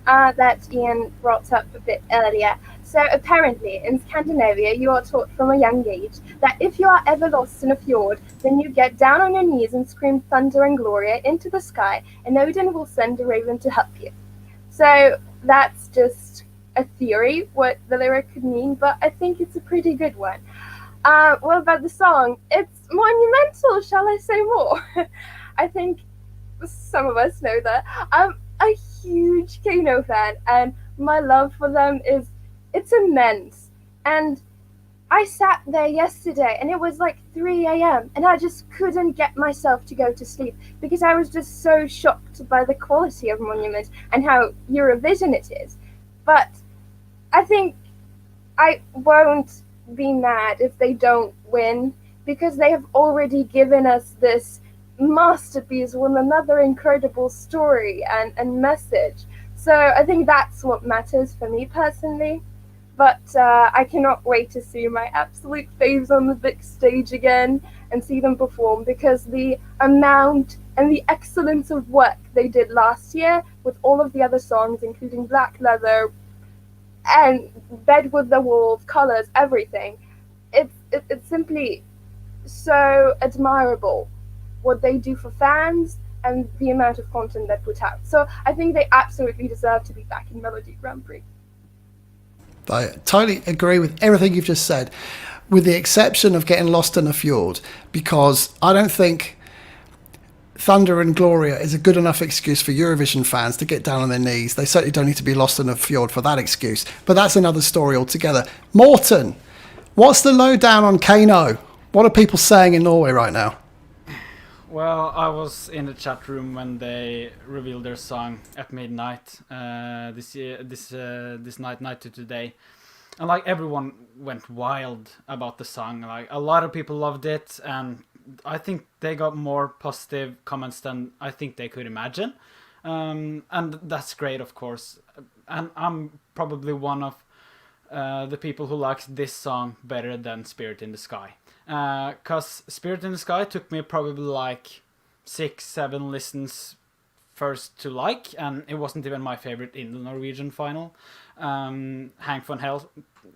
that Ian brought up a bit earlier. So apparently, in Scandinavia, you are taught from a young age that if you are ever lost in a fjord, then you get down on your knees and scream Thunder and Gloria into the sky, and Odin will send a raven to help you. So that's just a theory, what the lyric could mean, but I think it's a pretty good one. Well, about the song, it's monumental, shall I say more? I think some of us know that. I'm a huge KEiiNO fan, and my love for them it's immense. And I sat there yesterday, and it was like 3 a.m., and I just couldn't get myself to go to sleep because I was just so shocked by the quality of Monument and how Eurovision it is. But I think I won't be mad if they don't win, because they have already given us this masterpiece with another incredible story and message. So I think that's what matters for me personally. But I cannot wait to see my absolute faves on the big stage again and see them perform, because the amount and the excellence of work they did last year with all of the other songs, including Black Leather and Bed with the Wolves, Colors, everything, it's simply so admirable what they do for fans and the amount of content they put out. So I think they absolutely deserve to be back in Melodi Grand Prix. I totally agree with everything you've just said, with the exception of getting lost in a fjord, because I don't think Thunder and Gloria is a good enough excuse for Eurovision fans to get down on their knees. They certainly don't need to be lost in a fjord for that excuse, but that's another story altogether. Morten, what's the lowdown on KEiiNO? What are people saying in Norway right now? Well, I was in the chat room when they revealed their song at midnight this night to today, and like everyone went wild about the song. Like a lot of people loved it, and I think they got more positive comments than I think they could imagine, and that's great, of course. And I'm probably one of the people who likes this song better than Spirit in the Sky. Because Spirit in the Sky took me probably like 6-7 listens first to like, and it wasn't even my favorite in the Norwegian final. Hank von Hell,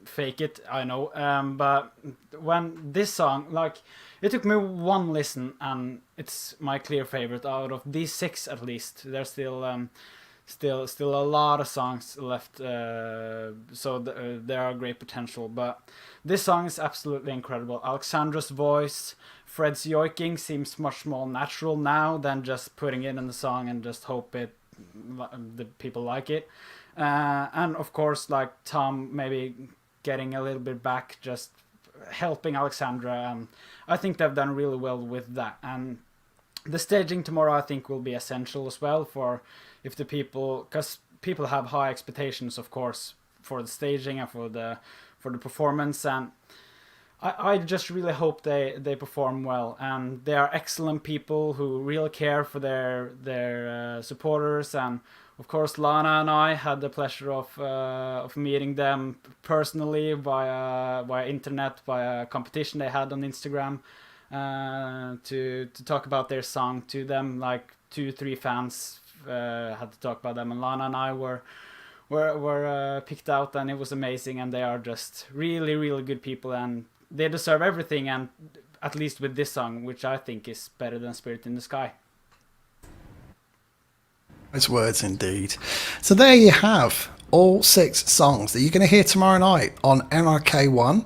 fake it, I know. But when this song, like, it took me one listen, and it's my clear favorite out of these 6 at least. There's still a lot of songs left, so there are great potential, but this song is absolutely incredible. Alexandra's voice, Fred's yoiking seems much more natural now than just putting it in the song and just hope the people like it. And of course, like Tom maybe getting a little bit back, just helping Alexandra, and I think they've done really well with that. And the staging tomorrow I think will be essential as well for if the people, because people have high expectations, of course, for the staging and for the performance, and I just really hope they perform well. And they are excellent people who really care for their supporters. And of course, Lana and I had the pleasure of meeting them personally via internet, via a competition they had on Instagram, to talk about their song to them. Like 2-3 fans had to talk about them, and Lana and I were picked out, and it was amazing. And they are just really, really good people, and they deserve everything, and at least with this song, which I think is better than Spirit in the Sky. Those words indeed. So there you have all 6 songs that you're going to hear tomorrow night on NRK1,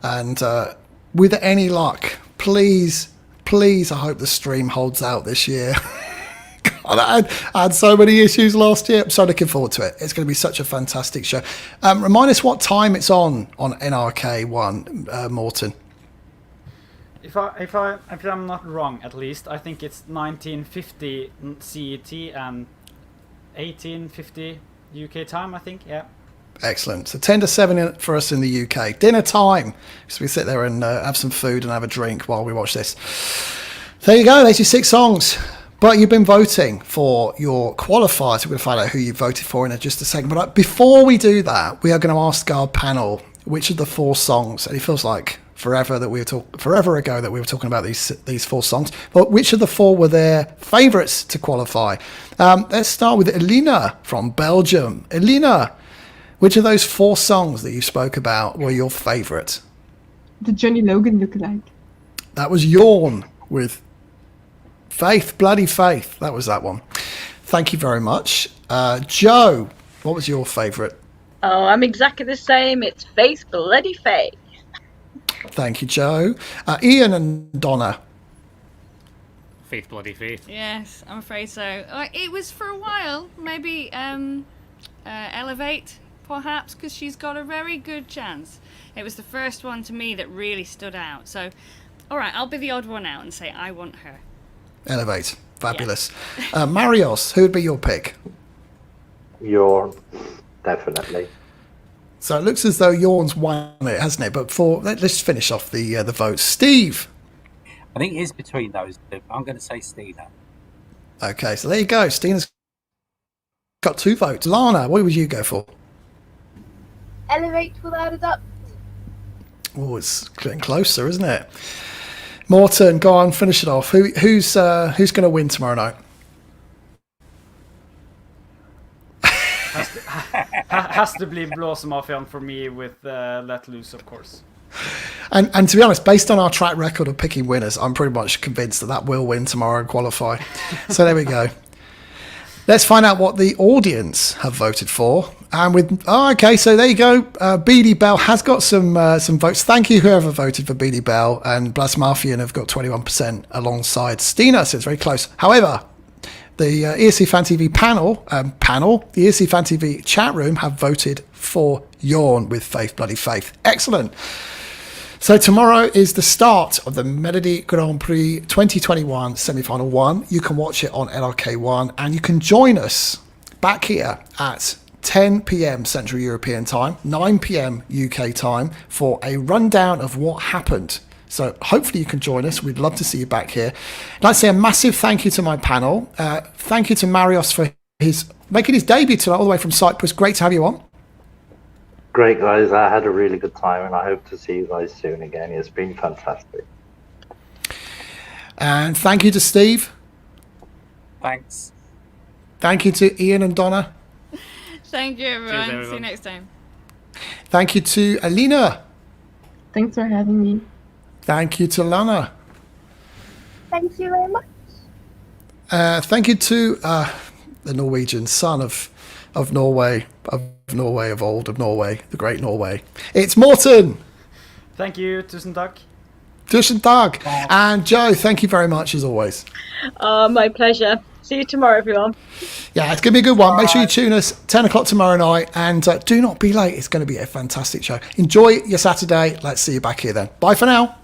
and with any luck, please, I hope the stream holds out this year. God, I had so many issues last year. I'm so looking forward to it. It's going to be such a fantastic show. Remind us what time it's on NRK1, Morten. If I'm not wrong, at least I think it's 1950 CET and 1850 UK time. I think, yeah. Excellent. So 10 to 7 for us in the UK. Dinner time. So we sit there and have some food and have a drink while we watch this. There you go. There's your 6 songs. But you've been voting for your qualifiers. We're going to find out who you voted for in just a second. But before we do that, we are going to ask our panel which of the 4 songs, and it feels like forever ago that we were talking about these 4 songs, but which of the 4 were their favourites to qualify? Let's start with Elina from Belgium. Elina, which of those 4 songs that you spoke about were your favourite? The Johnny Logan lookalike. That was Jorn with Faith, Bloody Faith. That was that one. Thank you very much. Joe, what was your favourite? Oh, I'm exactly the same. It's Faith, Bloody Faith. Thank you, Joe. Ian and Donna. Faith, Bloody Faith. Yes, I'm afraid so. It was for a while, maybe Elevate, perhaps, because she's got a very good chance. It was the first one to me that really stood out. So, all right, I'll be the odd one out and say I want her. Elevate. Fabulous. Yeah. Marios, who would be your pick? Jorn, definitely. So it looks as though Jorn's won it, hasn't it? But let's finish off the votes. Steve. I think it is between those two. I'm going to say Stina. Okay, so there you go. Stina's got 2 votes. Lana, what would you go for? Elevate without a doubt. Oh, it's getting closer, isn't it? Morten, go on, finish it off. Who's going to win tomorrow night? Has to be Blåsemafian for me with Let Loose, of course. And to be honest, based on our track record of picking winners, I'm pretty much convinced that will win tomorrow and qualify. So there we go. Let's find out what the audience have voted for. And okay, so there you go. Beady Belle has got some votes. Thank you, whoever voted for Beady Belle. And Blasemafia have got 21% alongside Stina, so it's very close. However, the ESC Fan TV the ESC Fan TV chat room have voted for Jorn with Faith, Bloody Faith. Excellent. So tomorrow is the start of the Melodi Grand Prix 2021 semi-final 1. You can watch it on NRK1 and you can join us back here at 10 p.m. Central European Time, 9 p.m. UK time for a rundown of what happened. So hopefully you can join us. We'd love to see you back here. I'd like to say a massive thank you to my panel. Thank you to Marios for making his debut tonight all the way from Cyprus. Great to have you on. Great, guys. I had a really good time and I hope to see you guys soon again. It's been fantastic. And thank you to Steve. Thanks. Thank you to Ian and Donna. Thank you, everyone. Cheers, everyone. See you next time. Thank you to Elina. Thanks for having me. Thank you to Lana. Thank you very much. Thank you to the Norwegian son of Norway, of old, of Norway, the great Norway. It's Morten. Thank you. Tusen takk. Tusen takk. And Joe, thank you very much as always. My pleasure. See you tomorrow, everyone. Yeah, it's going to be a good one. Make sure you tune us 10 o'clock tomorrow night and do not be late. It's going to be a fantastic show. Enjoy your Saturday. Let's see you back here then. Bye for now.